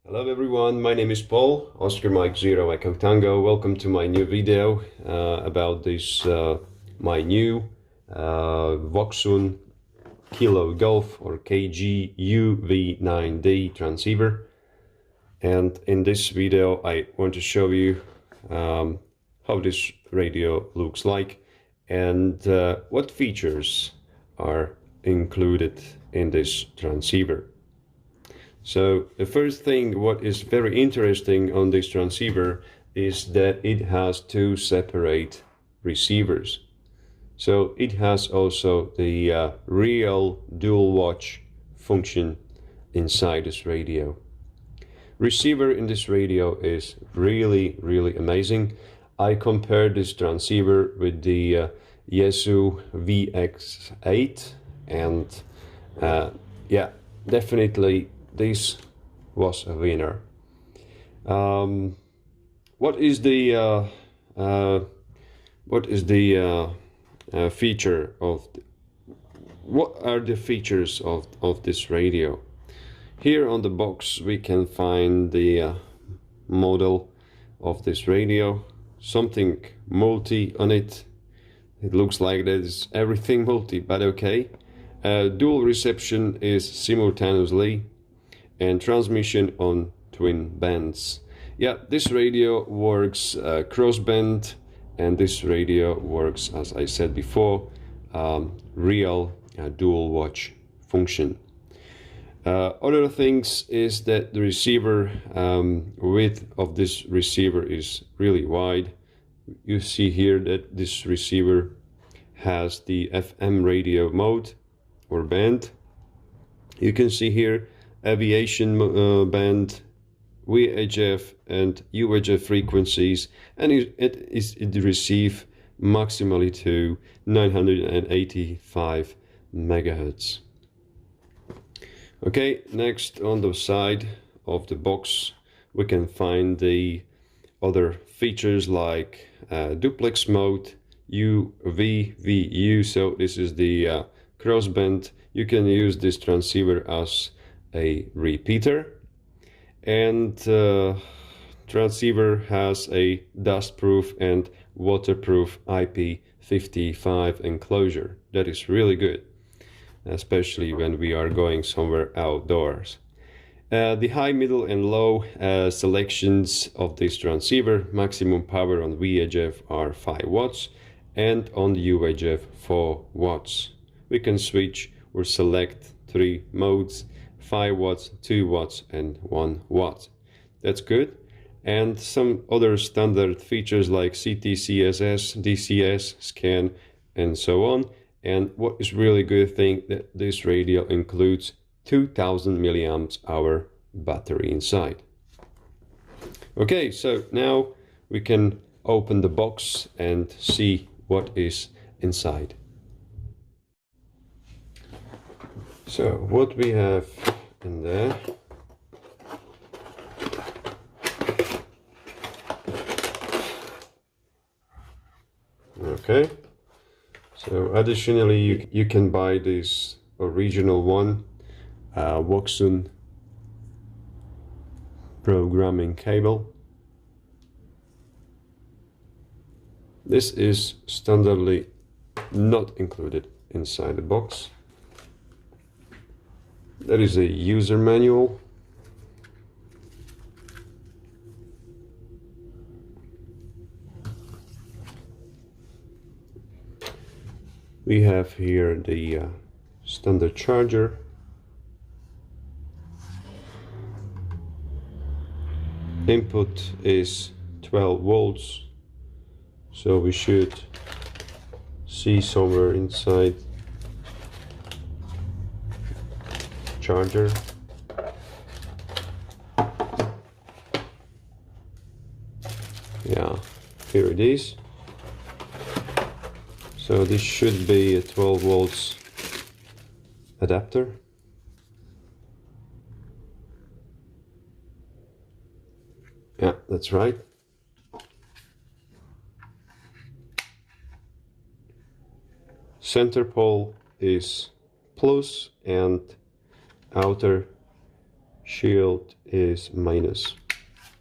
Hello everyone, my name is Paul, Oscar Mike Zero Echo Tango. Welcome to my new video about this my new Wouxun Kilo Golf or KG-UV9D transceiver. And in this video I want to show you how this radio looks like and what features are included in this transceiver. So the first thing what is very interesting on this transceiver is that it has two separate receivers. So it has also the real dual watch function inside this radio. Receiver in this radio is really amazing. I compared this transceiver with the Yaesu VX8 and yeah, definitely this was a winner. What is the feature of what are the features of this radio? Here on the box we can find the model of this radio, something multi on it. It looks like there's everything multi, but okay. Dual reception is simultaneously and transmission on twin bands. Yeah, this radio works crossband, and this radio works, as I said before, real dual watch function. Other things is that the receiver width of this receiver is really wide. You see here that this receiver has the FM radio mode or band. You can see here aviation band, VHF and UHF frequencies, and it receives maximally to 985 megahertz. Okay, next on the side of the box we can find the other features like duplex mode, UVVU, so this is the crossband. You can use this transceiver as a repeater, and transceiver has a dustproof and waterproof IP55 enclosure. That is really good, especially when we are going somewhere outdoors. The high, middle and low selections of this transceiver, maximum power on VHF are 5 watts and on UHF 4 watts. We can switch or select 3 modes: 5 watts, 2 watts and 1 watt. That's good. And some other standard features like CTCSS, DCS, scan and so on. And what is really good thing that this radio includes 2000 milliamps hour battery inside. Okay, so now we can open the box and see what is inside. So what we have in there, okay, so additionally you can buy this original one, Wouxun programming cable. This is standardly not included inside the box. There is a user manual. We have here the standard charger. Input is 12 volts, so we should see somewhere inside charger. Yeah, here it is. So this should be a 12 volts adapter. Yeah, that's right. Center pole is plus and outer shield is minus.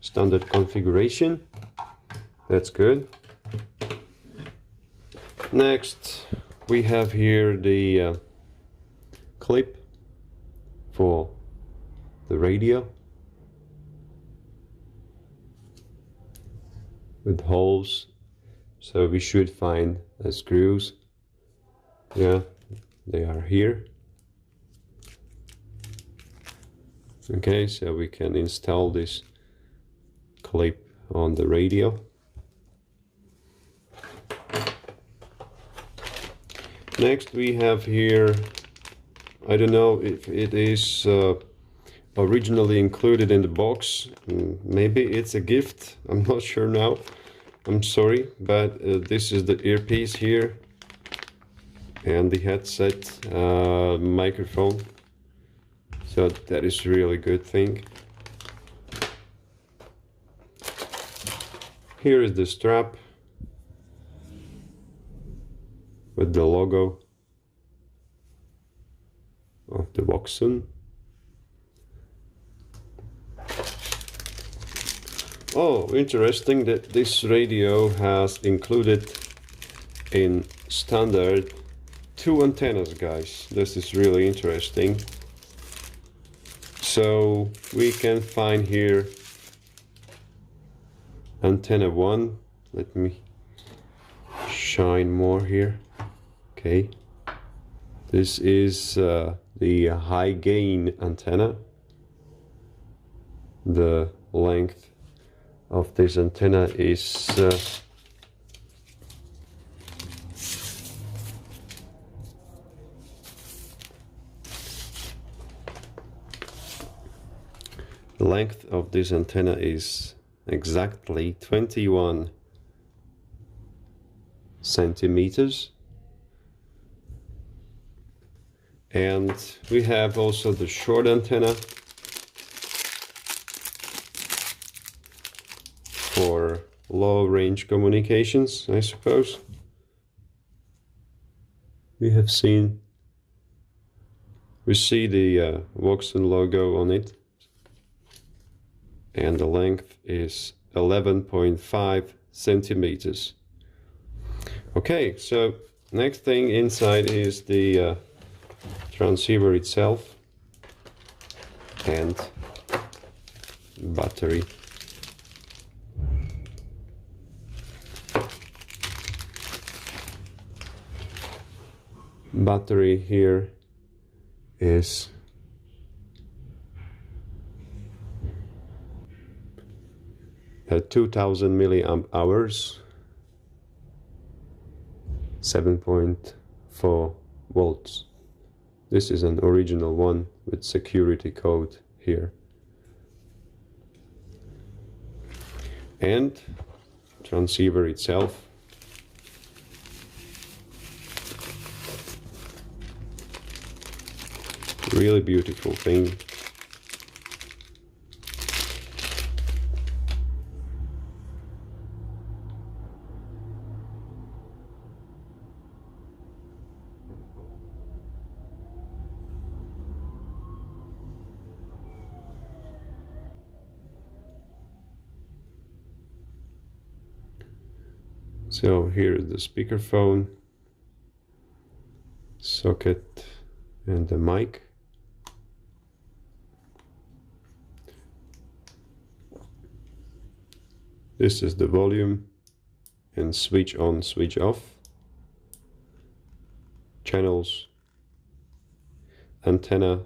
Standard configuration. That's good. Next, we have here the clip for the radio with holes, so we should find the screws. Yeah, they are here. Okay, so we can install this clip on the radio. Next we have here, I don't know if it is originally included in the box. Maybe it's a gift, I'm not sure now, I'm sorry, but this is the earpiece here and the headset microphone, so that is really good thing. Here is the strap with the logo of the Wouxun. Oh, interesting that this radio has included in standard 2 antennas, guys. This is really interesting. So we can find here antenna 1. Let me shine more here. Okay, this is the high gain antenna. The length of this antenna is exactly 21 centimeters. And we have also the short antenna for low range communications, I suppose. We see the Wouxun logo on it, and the length is 11.5 centimeters. Okay, so next thing inside is the transceiver itself and battery. Battery here is at 2000 milliamp hours, 7.4 volts. This is an original one with security code here. And transceiver itself. Really beautiful thing. So here is the speakerphone, socket, and the mic. This is the volume and switch on, switch off, channels, antenna,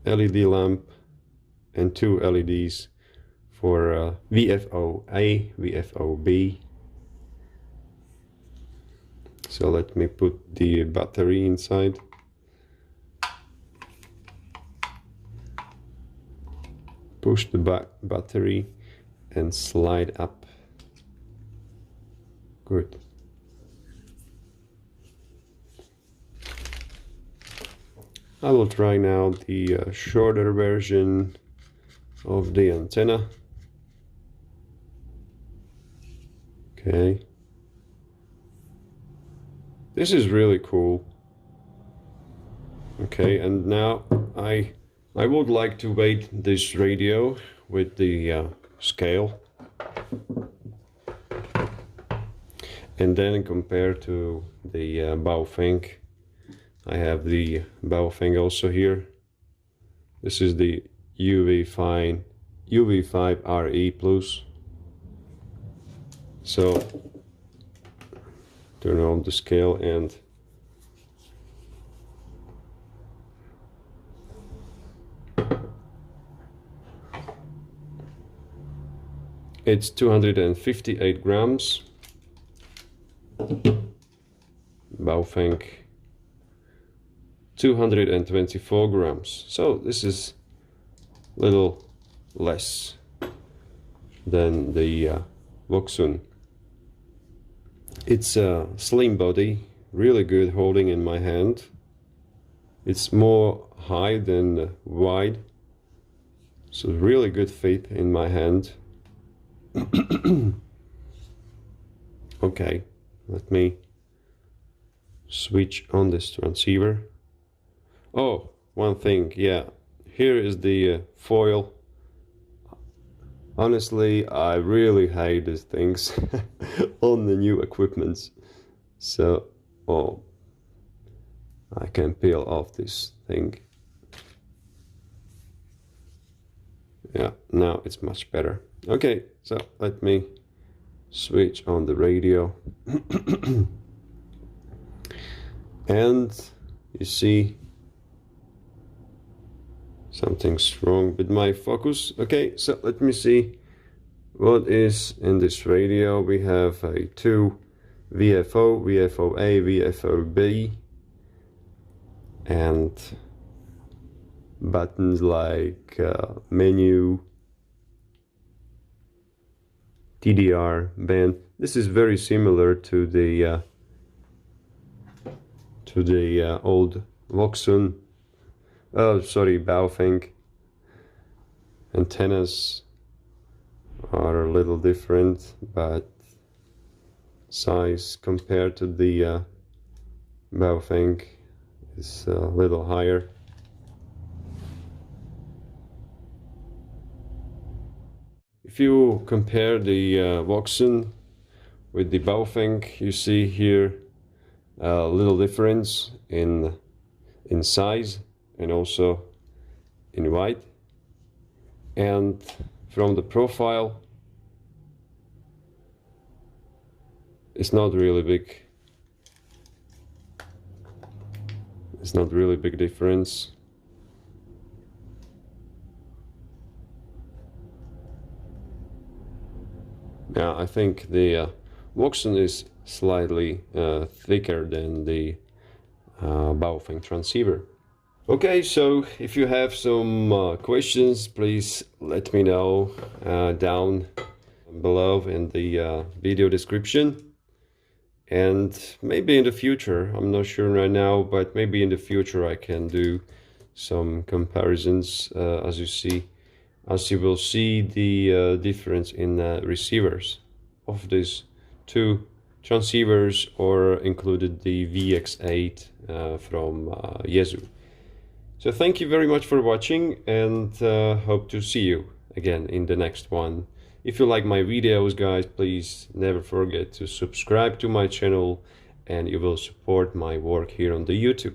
LED lamp, and 2 LEDs for VFO-A, VFO-B. So let me put the battery inside. Push the battery and slide up. Good. I will try now the shorter version of the antenna. Okay. This is really cool. Okay, and now I I would like to weight this radio with the scale and then compare to the Baofeng. I have the Baofeng also here. This is the UV5RE Plus. So turn on the scale and it's 258 grams. Baofeng 224 grams. So this is a little less than the Wouxun. It's a slim body, really good holding in my hand. It's more high than wide, so really good fit in my hand. Okay, let me switch on this transceiver. Oh, one thing, yeah, here is the foil. Honestly, I really hate these things on the new equipments. So, oh, I can peel off this thing. Yeah, now it's much better. Okay, so let me switch on the radio. And you see something's wrong with my focus. Okay, so let me see what is in this radio. We have a 2 VFO, VFO-A, VFO-B, and buttons like menu, TDR, band. This is very similar to the old Wouxun. Oh, sorry, Baofeng. Antennas are a little different, but size compared to the Baofeng is a little higher. If you compare the Wouxun with the Baofeng, you see here a little difference in size and also in weight, and from the profile it's not really big. It's not really big difference. Yeah, I think the Wouxun is slightly thicker than the Baofeng transceiver. Okay, so if you have some questions, please let me know down below in the video description. And maybe in the future, I'm not sure right now, but maybe in the future I can do some comparisons as you will see the difference in receivers of these two transceivers, or included the VX8 from Yaesu. So thank you very much for watching, and hope to see you again in the next one. If you like my videos, guys, please never forget to subscribe to my channel, and you will support my work here on the YouTube.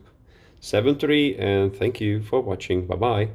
7-3, and thank you for watching. Bye bye.